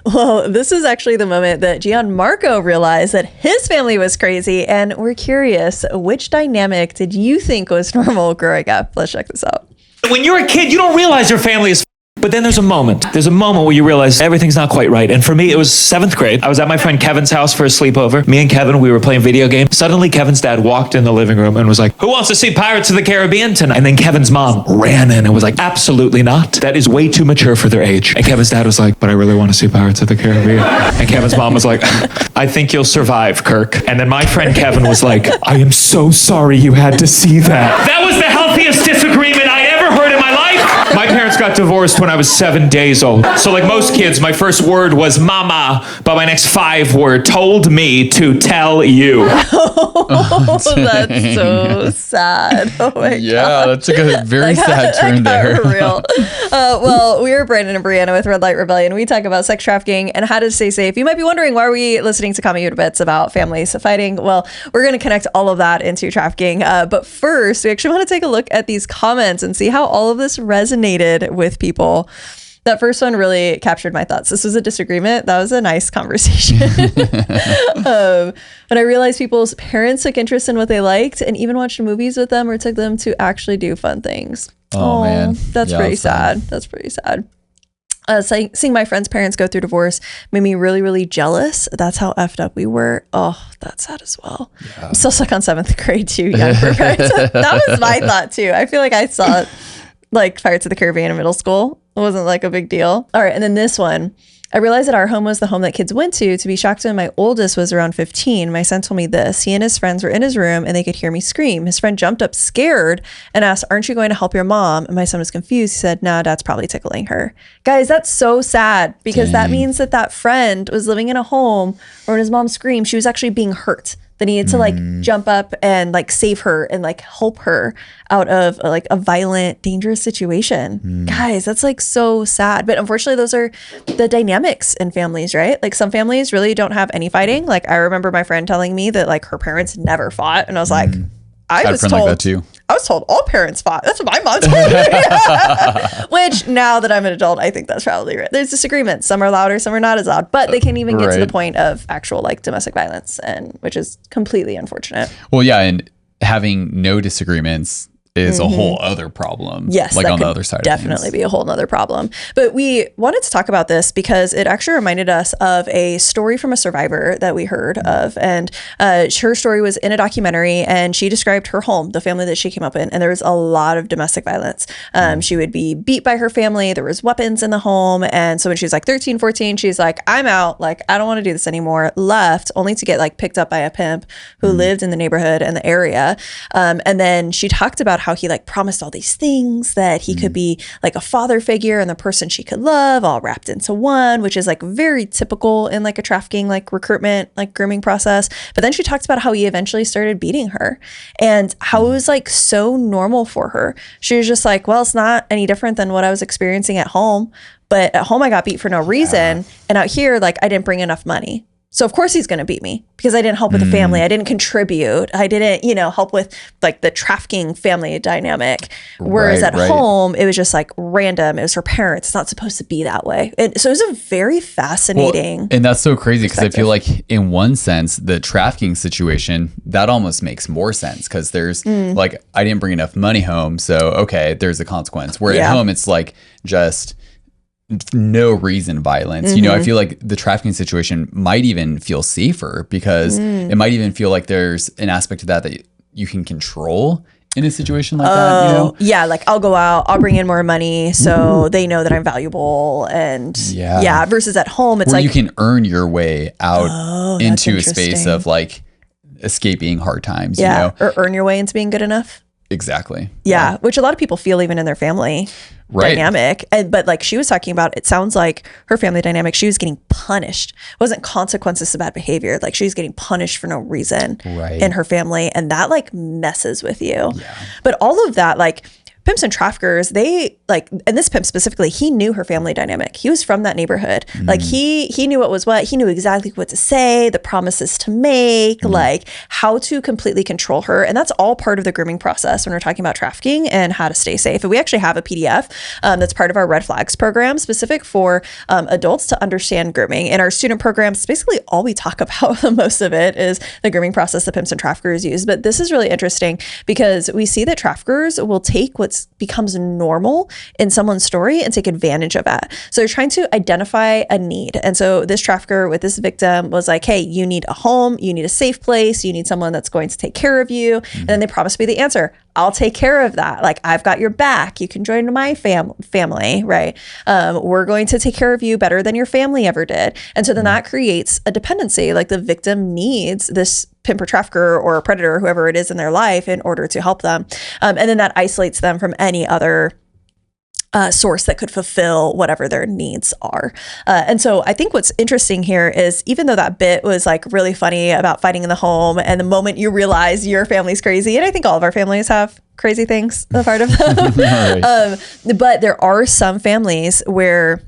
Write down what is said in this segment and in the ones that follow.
Well, this is actually the moment that Gianmarco realized that his family was crazy, and we're curious, which dynamic did you think was normal growing up? Let's check this out. When you're a kid, you don't realize your family is but then there's a moment where you realize everything's not quite right. And for me, it was 7th grade. I was at my friend Kevin's house for a sleepover. Me and Kevin, we were playing video games. Suddenly, Kevin's dad walked in the living room and was like, "Who wants to see Pirates of the Caribbean tonight?" And then Kevin's mom ran in and was like, "Absolutely not. That is way too mature for their age." And Kevin's dad was like, "But I really want to see Pirates of the Caribbean." And Kevin's mom was like, "I think you'll survive, Kirk." And then my friend Kevin was like, "I am so sorry you had to see that." That was the healthiest disagreement I ever heard in my life. My parents got divorced when I was 7 days old. So like most kids, my first word was mama, but my next 5 were told me to tell you. Oh, that's so sad. Oh my God. Yeah, that took a very sad turn there. Real. Well, we are Brandon and Brianna with Red Light Rebellion. We talk about sex trafficking and how to stay safe. You might be wondering, why are we listening to Commie Bits about families fighting? Well, we're going to connect all of that into trafficking. But first, we actually want to take a look at these comments and see how all of this resonated with people. That first one really captured my thoughts. This was a disagreement. That was a nice conversation. But I realized people's parents took interest in what they liked and even watched movies with them or took them to actually do fun things. Oh man. That's pretty sad. That's pretty sad. Seeing my friends' parents go through divorce made me really, really jealous. That's how effed up we were. Oh, that's sad as well. Yeah. I'm still stuck on 7th grade too young for parents. That was my thought too. I feel like I saw like Pirates of the Caribbean in middle school. It wasn't like a big deal. All right. And then this one, I realized that our home was the home that kids went to be shocked when my oldest was around 15. My son told me this. He and his friends were in his room and they could hear me scream. His friend jumped up scared and asked, "Aren't you going to help your mom?" And my son was confused. He said, "No, Dad's probably tickling her." Guys, that's so sad because that means that that friend was living in a home where when his mom screamed, she was actually being hurt. They needed to like jump up and like save her and like help her out of like a violent, dangerous situation. Guys, that's like so sad. But unfortunately, those are the dynamics in families, right? Like some families really don't have any fighting. Like I remember my friend telling me that like her parents never fought. And I was like, I was told, like that too. I was told all parents fought. That's what my mom told me. Which now that I'm an adult, I think that's probably right. There's disagreements. Some are louder, some are not as loud, but they can even get to the point of actual like domestic violence, and which is completely unfortunate. Well, yeah, and having no disagreements is a whole other problem. Yes, like on the other side definitely of be a whole nother problem. But we wanted to talk about this because it actually reminded us of a story from a survivor that we heard of. And her story was in a documentary, and she described her home, the family that she came up in, and there was a lot of domestic violence. She would be beat by her family. There was weapons in the home. And so when she was like 13, 14, she's like, "I'm out. Like, I don't want to do this anymore." Left only to get like picked up by a pimp who lived in the neighborhood and the area. And then she talked about how he like promised all these things, that he could be like a father figure and the person she could love all wrapped into one, which is like very typical in like a trafficking, like recruitment, like grooming process. But then she talked about how he eventually started beating her and how it was like so normal for her. She was just like, "Well, it's not any different than what I was experiencing at home. But at home I got beat for no reason. And out here, like I didn't bring enough money. So of course he's going to beat me because I didn't help with the family. I didn't contribute. I didn't, help with like the trafficking family dynamic. Whereas at home, it was just like random. It was her parents. It's not supposed to be that way." And so it was a very fascinating. Well, and that's so crazy because I feel like in one sense, the trafficking situation, that almost makes more sense because there's like, I didn't bring enough money home. So, okay, there's a consequence. Where at home, it's like just no reason violence. I feel like the trafficking situation might even feel safer because it might even feel like there's an aspect of that you can control in a situation like that. Yeah, like I'll go out, I'll bring in more money so they know that I'm valuable. And versus at home, it's where like you can earn your way out into a space of like escaping hard times, or earn your way into being good enough. Exactly. Yeah, which a lot of people feel even in their family dynamic. But like she was talking about, it sounds like her family dynamic, she was getting punished. It wasn't consequences to bad behavior. Like she was getting punished for no reason in her family. And that like messes with you. Yeah. But all of that, like pimps and traffickers, they like, and this pimp specifically, he knew her family dynamic. He was from that neighborhood. Like he knew what was what. He knew exactly what to say, the promises to make, like how to completely control her. And that's all part of the grooming process when we're talking about trafficking and how to stay safe. And we actually have a PDF that's part of our Red Flags program, specific for adults to understand grooming. In our student programs, basically all we talk about, most of it, is the grooming process that pimps and traffickers use. But this is really interesting because we see that traffickers will take what becomes normal in someone's story and take advantage of that. So they're trying to identify a need. And so this trafficker with this victim was like, hey, you need a home, you need a safe place, you need someone that's going to take care of you. And then they promised me the answer. I'll take care of that. Like, I've got your back. You can join my family, right? We're going to take care of you better than your family ever did. And so then that creates a dependency. Like, the victim needs this pimp or trafficker or predator, whoever it is in their life, in order to help them. And then that isolates them from any other source that could fulfill whatever their needs are. And so I think what's interesting here is, even though that bit was like really funny about fighting in the home, and the moment you realize your family's crazy, and I think all of our families have crazy things a part of them, but there are some families where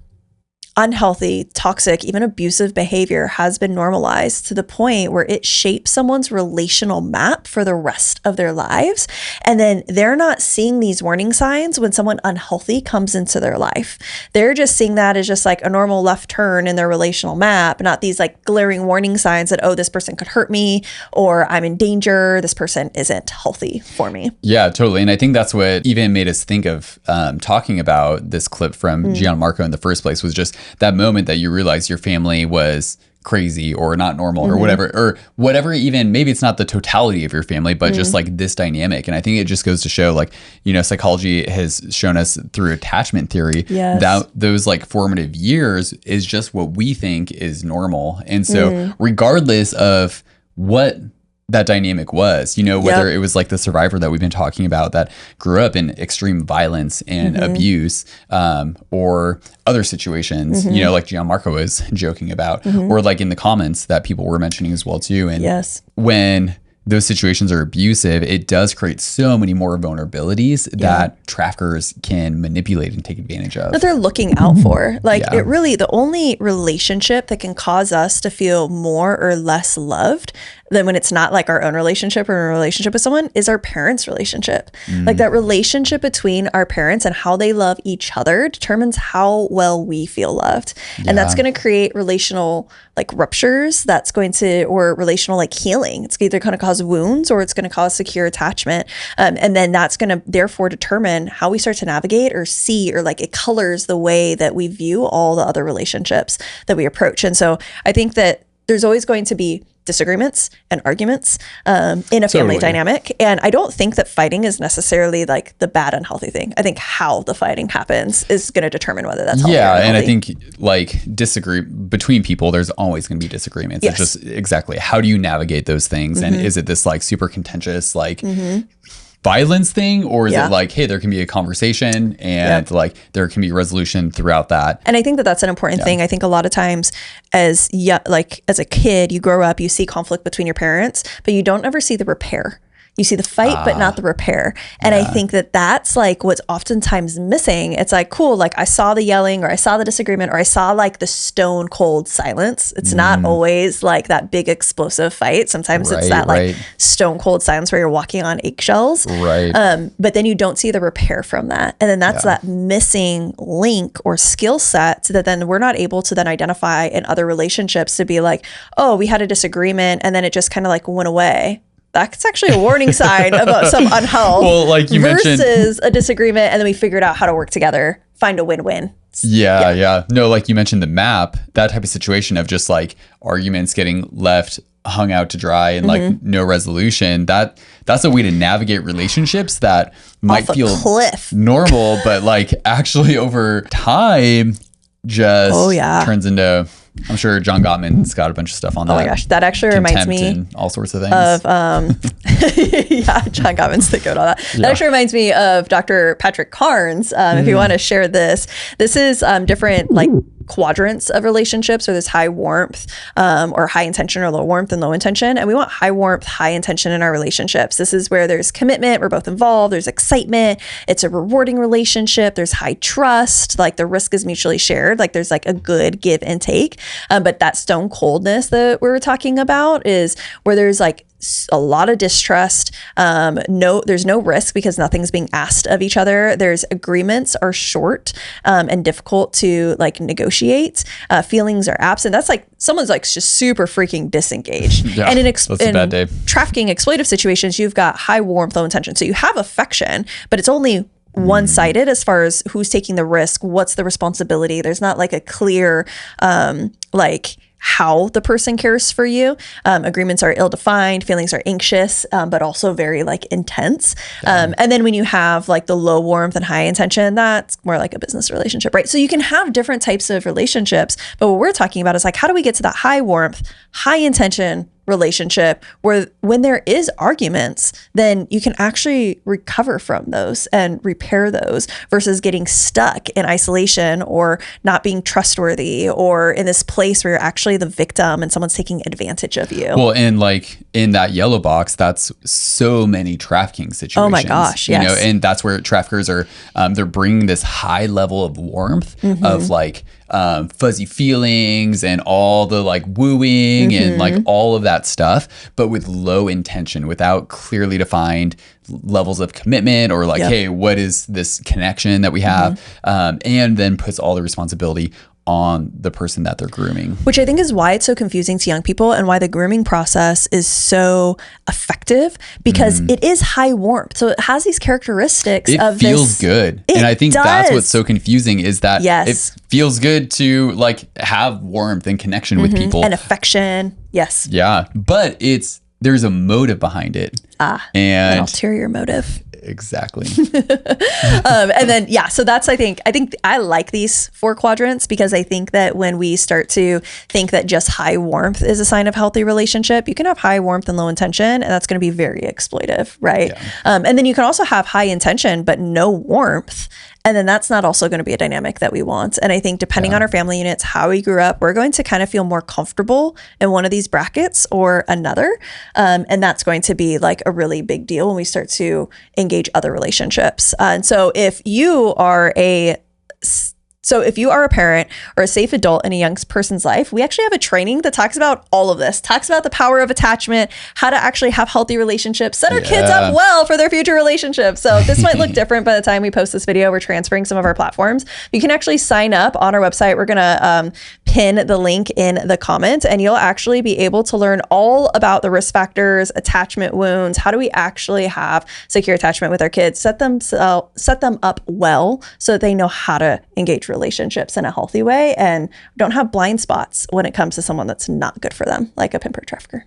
unhealthy, toxic, even abusive behavior has been normalized to the point where it shapes someone's relational map for the rest of their lives. And then they're not seeing these warning signs when someone unhealthy comes into their life. They're just seeing that as just like a normal left turn in their relational map, not these like glaring warning signs that, oh, this person could hurt me, or I'm in danger, this person isn't healthy for me. Yeah, totally. And I think that's what even made us think of talking about this clip from Gianmarco in the first place, was just that moment that you realize your family was crazy or not normal or whatever, even maybe it's not the totality of your family, but just like this dynamic. And I think it just goes to show, like, you know, psychology has shown us through attachment theory that those like formative years is just what we think is normal. And so regardless of what that dynamic was, you know, whether it was like the survivor that we've been talking about that grew up in extreme violence and abuse, or other situations, you know, like Gianmarco was joking about, or like in the comments that people were mentioning as well too. And when those situations are abusive, it does create so many more vulnerabilities that traffickers can manipulate and take advantage of. That they're looking out for. Like, it really, the only relationship that can cause us to feel more or less loved than when it's not like our own relationship or a relationship with someone is our parents' relationship. Like, that relationship between our parents and how they love each other determines how well we feel loved. And that's going to create relational like ruptures, that's going to, or relational like healing. It's either going to cause wounds or it's going to cause secure attachment. And then that's going to therefore determine how we start to navigate or see, or like it colors the way that we view all the other relationships that we approach. And so I think that there's always going to be disagreements and arguments in a family dynamic. And I don't think that fighting is necessarily like the bad, unhealthy thing. I think how the fighting happens is going to determine whether that's healthy or unhealthy. And I think like between people, there's always going to be disagreements. It's just exactly how do you navigate those things? And is it this like super contentious, like violence thing, or is it like, hey, there can be a conversation and like there can be resolution throughout that? And I think that that's an important thing. I think a lot of times as a kid, you grow up, you see conflict between your parents, but you don't ever see the repair. You see the fight, but not the repair. And I think that that's like what's oftentimes missing. It's like, cool, like I saw the yelling, or I saw the disagreement, or I saw like the stone cold silence. It's not always like that big explosive fight. Sometimes it's that like stone cold silence where you're walking on eggshells. But then you don't see the repair from that. And then that's that missing link or skill set that then we're not able to then identify in other relationships to be like, oh, we had a disagreement and then it just kind of like went away. That's actually a warning sign about some unhealth. Well, like you mentioned, versus a disagreement, and then we figured out how to work together, find a win-win. No, like you mentioned the map, that type of situation of just like arguments getting left hung out to dry and like no resolution. That's a way to navigate relationships that might feel normal, but like actually over time just turns into. I'm sure John Gottman's got a bunch of stuff on that. Oh my gosh, that actually reminds me and all sorts of things. Of John Gottman's the goat on that. That actually reminds me of Dr. Patrick Carnes. If you want to share this is different like quadrants of relationships, or this high warmth, or high intention, or low warmth and low intention. And we want high warmth, high intention in our relationships. This is where there's commitment, we're both involved, there's excitement, it's a rewarding relationship, there's high trust, like the risk is mutually shared, like there's like a good give and take. But that stone coldness that we were talking about is where there's like a lot of distrust. There's no risk because nothing's being asked of each other. There's agreements are short and difficult to like negotiate. Feelings are absent. That's like someone's like just super freaking disengaged. Yeah, and in that's a bad day. Trafficking, exploitive situations, you've got high warmth, low intention. So you have affection, but it's only one-sided as far as who's taking the risk, what's the responsibility. There's not like a clear like how the person cares for you. Agreements are ill-defined, feelings are anxious, but also very like intense. And then when you have like the low warmth and high intention, that's more like a business relationship, right? So you can have different types of relationships, but what we're talking about is like, how do we get to that high warmth, high intention relationship where when there is arguments, then you can actually recover from those and repair those versus getting stuck in isolation or not being trustworthy or in this place where you're actually the victim and someone's taking advantage of you. Well, and like in that yellow box, that's so many trafficking situations. Oh my gosh, yes. You know, and that's where traffickers are, they're bringing this high level of warmth of like fuzzy feelings and all the like wooing and like all of that stuff, but with low intention, without clearly defined levels of commitment or like, hey, what is this connection that we have? And then puts all the responsibility on the person that they're grooming. Which I think is why it's so confusing to young people and why the grooming process is so effective, because it is high warmth. So it has these characteristics of this. It feels good. And I think that's what's so confusing is that it feels good to like have warmth and connection with people. And affection. Yes. Yeah. But there's a motive behind it. And an ulterior motive. Exactly. And then, so that's, I think I like these 4 quadrants because I think that when we start to think that just high warmth is a sign of healthy relationship, you can have high warmth and low intention, and that's going to be very exploitive, right? Yeah. And then you can also have high intention, but no warmth. And then that's not also going to be a dynamic that we want. And I think depending on our family units, how we grew up, we're going to kind of feel more comfortable in one of these brackets or another. And that's going to be like a really big deal when we start to engage other relationships. And so if you are a parent or a safe adult in a young person's life, we actually have a training that talks about all of this, talks about the power of attachment, how to actually have healthy relationships, set our kids up well for their future relationships. So this might look different by the time we post this video. We're transferring some of our platforms. You can actually sign up on our website. We're going to pin the link in the comment, and you'll actually be able to learn all about the risk factors, attachment wounds. How do we actually have secure attachment with our kids? Set them up well so that they know how to engage relationships in a healthy way and don't have blind spots when it comes to someone that's not good for them, like a pimper trafficker.